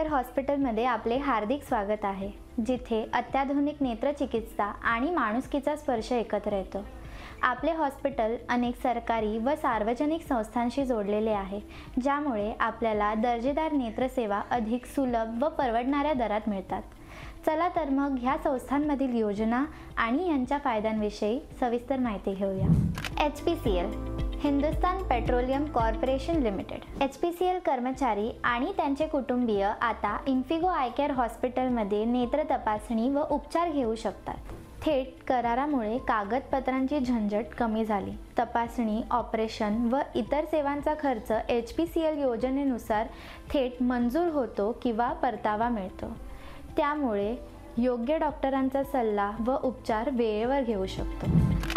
हॉस्पिटलमध्ये आपले हार्दिक स्वागत आहे, जिथे अत्याधुनिक नेत्रचिकित्सा आणि माणुसकीचा स्पर्श एकत्र येतो। आपले हॉस्पिटल अनेक सरकारी व सार्वजनिक संस्थांशी जोडलेले आहे, ज्यामुळे आपल्याला दर्जेदार नेत्रसेवा अधिक सुलभ व परवडणाऱ्या दरात मिळतात। चला तर मग ह्या संस्थांमधील योजना आणि यांच्या फायद्यांविषयी सविस्तर माहिती घेऊया। HPCL Hindustan petroleum corporation limited. HPCL कर्मचारी आणि त्यांचे कुटुंबीय आता इन्फिगो आय केअर हॉस्पिटलमध्ये नेत्र तपासणी व उपचार घेऊ शकतात। थेट करारामुळे कागदपत्रांची झंझट कमी झाली। तपासणी, ऑपरेशन व इतर सेवांचा खर्च HPCL योजनेनुसार थेट मंजूर होतो किंवा परतावा मिळतो। त्यामुळे योग्य डॉक्टरांचा सल्ला व उपचार वेळेवर घेऊ शकतो।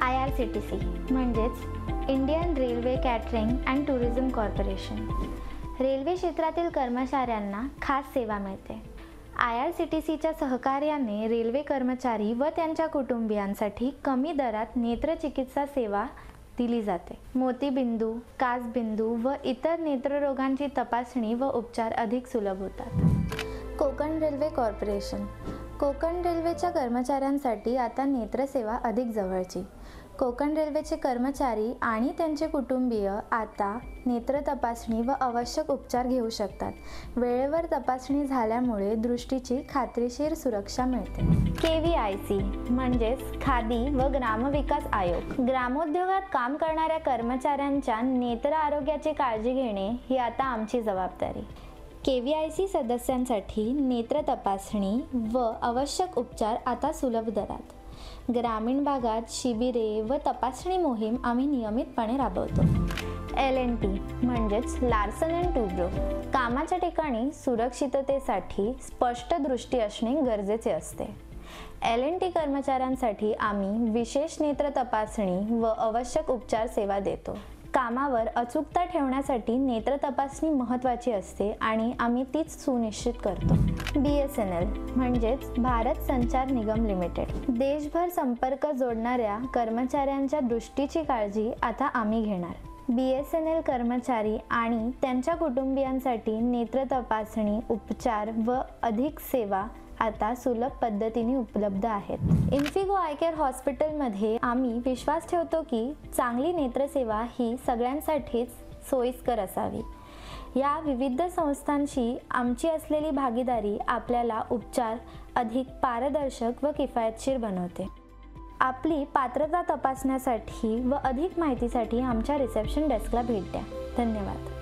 IRCTC म्हणजेच Indian railway catering and tourism corporation. Railway क्षेत्रातील कर्मचाऱ्यांना खास सेवा मिळते। IRCTCच्या सहकार्याने रेल्वे कर्मचारी व त्यांच्या कुटुंबियांसाठी कमी दरात नेत्रचिकित्सा सेवा दिली जाते। मोतीबिंदू, काचबिंदू व इतर नेत्ररोगांची तपासणी व उपचार अधिक सुलभ होतात। Konkan railway corporation. कोकण रेल्वेच्या कर्मचाऱ्यांसाठी आता नेत्रसेवा अधिक जवळची। कोकण रेल्वेचे कर्मचारी आणि त्यांचे कुटुंबीय आता नेत्र तपासणी व आवश्यक उपचार घेऊ शकतात। वेळेवर तपासणी झाल्यामुळे दृष्टीची खात्रीशीर सुरक्षा मिळते। KVIC म्हणजेच खादी व ग्रामविकास आयोग। ग्रामोद्योगात काम करणाऱ्या कर्मचाऱ्यांच्या नेत्र आरोग्याची काळजी घेणे ही आता आमची जबाबदारी। KVIC सदस्यांसाठी नेत्र तपासणी व आवश्यक उपचार आता सुलभ दरात। ग्रामीण भागात शिबिरे व तपासणी मोहीम आम्ही नियमितपणे राबवतो। L&T म्हणजेच लार्सन अँड टुब्रो। कामाच्या ठिकाणी सुरक्षिततेसाठी स्पष्ट दृष्टी असणे गरजेचे असते। L&T कर्मचाऱ्यांसाठी आम्ही विशेष नेत्र तपासणी व आवश्यक उपचार सेवा देतो। कामावर अचूकता ठेवण्यासाठी नेत्र तपासणी महत्त्वाची असते आणि आम्ही तीच सुनिश्चित करतो। BSNL म्हणजेच भारत संचार निगम लिमिटेड। देशभर संपर्क जोडणाऱ्या कर्मचाऱ्यांच्या दृष्टीची काळजी आता आम्ही घेणार। BSNL कर्मचारी आणि त्यांच्या कुटुंबियांसाठी नेत्र तपासणी, उपचार व अधिक सेवा आता सुलभ पद्धतीने उपलब्ध आहेत। इन्फिगो आय केअर हॉस्पिटलमध्ये आम्ही विश्वास ठेवतो की चांगली नेत्रसेवा ही सगळ्यांसाठीच सोयीस्कर असावी। या विविध संस्थांशी आमची असलेली भागीदारी आपल्याला उपचार अधिक पारदर्शक व किफायतशीर बनवते। आपली पात्रता तपासण्यासाठी व अधिक माहितीसाठी आमच्या रिसेप्शन डेस्कला भेट द्या। धन्यवाद।